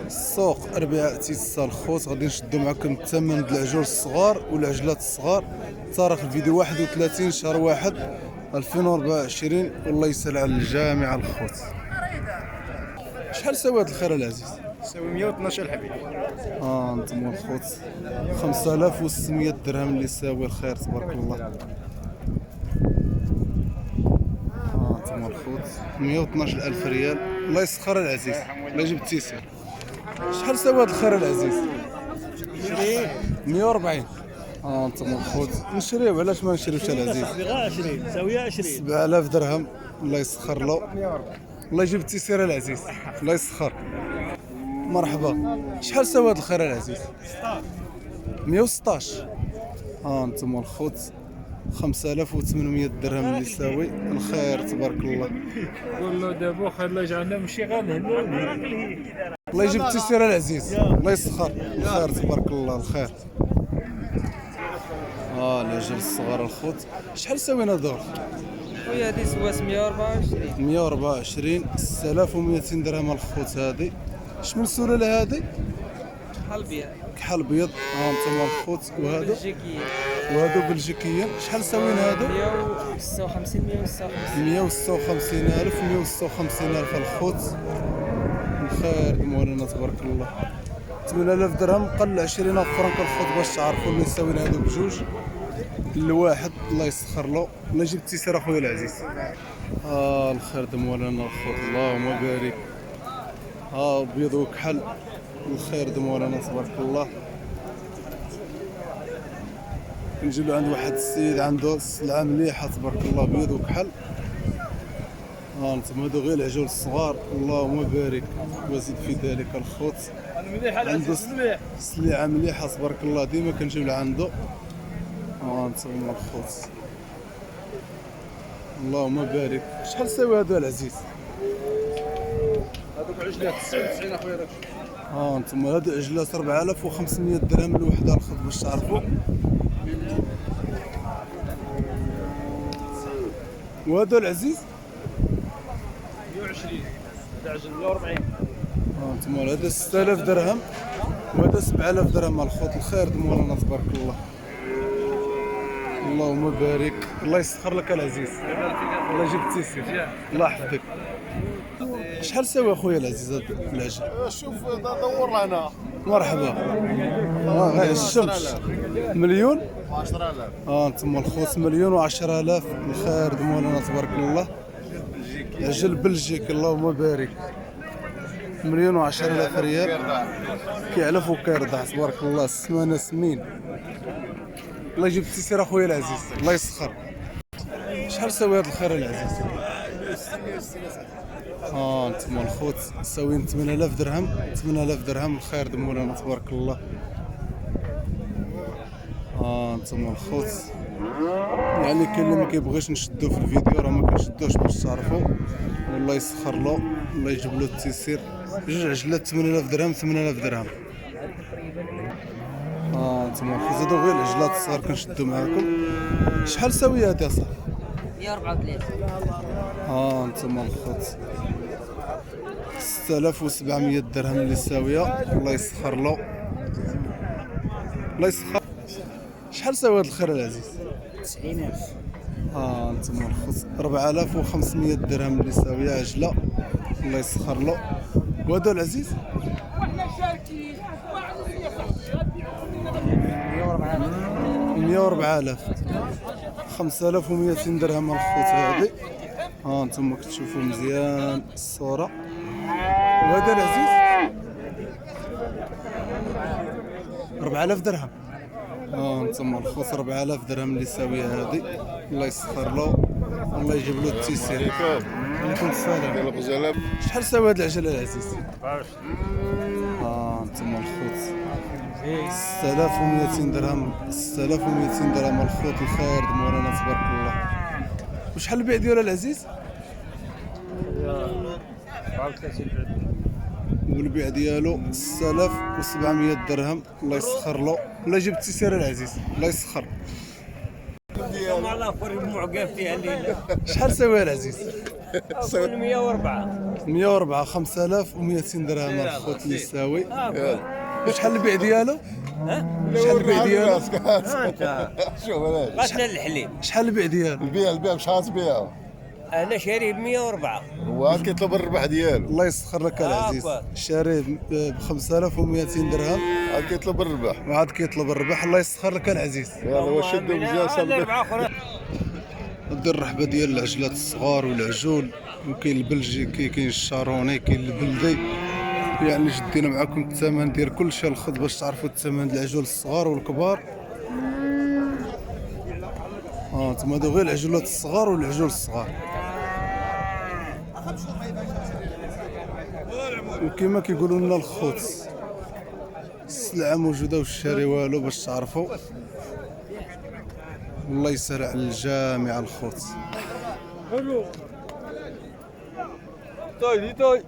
السوق اربعاء تيسا الخوت. غادي نشدو معكم الثمن د العجول الصغار والعجلات الصغار. تاريخ الفيديو 31 شهر 1 2024. والله يسهل على الجامع الخوت. شحال ساوي هاد الخير العزيز؟ يساوي 112 الحبيب. انتم الخوت 5600 درهم اللي يساوي الخير تبارك الله. انتم الخوت 112,000 ريال. الله يسخر العزيز. الله يجيب التيسير. شحال ساوي هاد الخير العزيز؟ 140. انتم الخوت نشريو. علاش ما نشريوش العزيز؟ غير 20 ساويه 20. 7000 درهم. الله يسخر له. الله يجيب التيسير العزيز. الله يسخر. مرحبا. شحال ساوي هاد الخير العزيز؟ 116. انتم الخوت 5800 درهم اللي يساوي الخير تبارك الله. قول له دابا خير الله يجعلنا ماشي غير هنا. الله يجيب التيسير العزيز. الله يسخر الخير تبارك الله. الخير. العجل الصغار الخوت. شحال ساوينا هذول؟ خويا هادي سواس 124. 124. 6200 درهم الخوت. هادي اش من سلاله هادي؟ شحال بيا؟ كحل بيض. انتم الخوت. وهادو بلجيكية وهادو بلجيكيين. شحال ساويين هادو؟ 156 156. 156,000. 156,000 الخوت. الخير مولانا تبارك الله. 8000 درهم قل 20 فرنك الخوت باش تعرفوا اللي يساوينا هادو بجوج الواحد. الله يسخر له. الله يجيب التيسير اخويا العزيز. الخير د مولانا الخوت. اللهم بارك. بيض وكحل. الخير د مولانا تبارك الله. نجيبو عند واحد السيد عنده السلعه مليحه تبارك الله. بيض وكحل. انتم هادو غير العجول الصغار. اللهم بارك وزيد في ذلك الخوت. عنده سلعه مليحه تبارك الله. ديما كنجيب لعنده. انتم الخوت. اللهم بارك. شحال ساوي هذا العزيز؟ هذوك عجلات 99 اخويا. داك انتم هادو عجلات 4500 درهم الوحده الخوت باش تعرفوا. وهذا العزيز 120. هذا عجل 140. انتم هذا 6000 درهم وهذا 7000 درهم الخوت. الخير د مولانا تبارك الله. اللهم بارك. الله يسخر لك العزيز. الله يجيب التيسير. الله يحفظك. شحال ساوي اخويا العزيز هذا العجل؟ شوف دور لنا. مرحبا. غير الشمس. مليون. 10000. انتم الخوت 1,10,000. الخير د مولانا تبارك الله. عجل بلجيك. اللهم بارك. 1,10,000 ريال. كيعلف وكيرضع تبارك الله. السمانه سمين. الله يجيب التيسير اخويا العزيز. الله يسخر. شحال ساوي هذا الخير العزيز؟ انتم الخوت ساويين 8000 درهم. 8000 درهم الخير د مولانا تبارك الله. انتم الخوت. يعني كاين اللي ما كيبغيش نشدو في الفيديو راه ما كنشدوش باش تعرفوا. والله يسخر له. الله يجيب له التيسير. جوج عجلات 8000 درهم. 8000 درهم. انتم الخوت هادو غير العجلات الصغار كنشدو معاكم. شحال ساوي هادي اصاحبي؟ 134. انتم الخوت 6700 درهم اللي ساويه. الله يسخر له. الله يسخر. شحال ساوي هاد الخير العزيز؟ 90000. انتم الخوت 4500 درهم اللي ساويه عجله. الله يسخر له. وهذا العزيز 104,000. 5200 درهم الخوت هادي. انتم كتشوفوا مزيان الصوره. وهذا العزيز 4000 درهم. انتم الخوت 4000 درهم اللي ساويه هادي. الله يسخر له. الله يجيب له التيسير. عليكم السلام. شحال ساوي هاد العجله العزيز؟ انتم الخوت 6200 درهم. 6200 درهم الخوت. الخير د مولانا تبارك الله. وشحال البيع ديالها العزيز؟ 34. والبيع ديالو 6700 درهم. الله يسخر له. الله يجيب التيسير العزيز. الله يسخر. الله فري معقف فيها الليله. شحال ساويها العزيز؟ أقول 104. 104 5200 درهم الخوت اللي يساوي. شحال البيع ديالو؟ شحال البيع ديالو؟ شوف غسل الحليب. شحال البيع ديالو؟ البيع مش غتبيعو. أنا شاريه ب 104. هو كيطلب الربح ديالو. الله يسخر لك العزيز. شاريه ب 5200 درهم عاد كيطلب الربح. وعاد كيطلب الربح. الله يسخر لك العزيز. يلا واش شدوا مزيان صاحبي. ندير الرحبه ديال العجلات الصغار والعجول، وكاين البلجيكي كاين الشاروني كاين البلدي. يعني شدينا معكم الثمن ديال كلشي الخض باش تعرفوا الثمن ديال العجول الصغار والكبار. انتما هادو غير العجولات الصغار والعجول الصغار. وكما كيقولوا لنا الخوت السلعه موجوده والشاري والو باش تعرفوا. والله يسهل على الجميع الخوت. طيب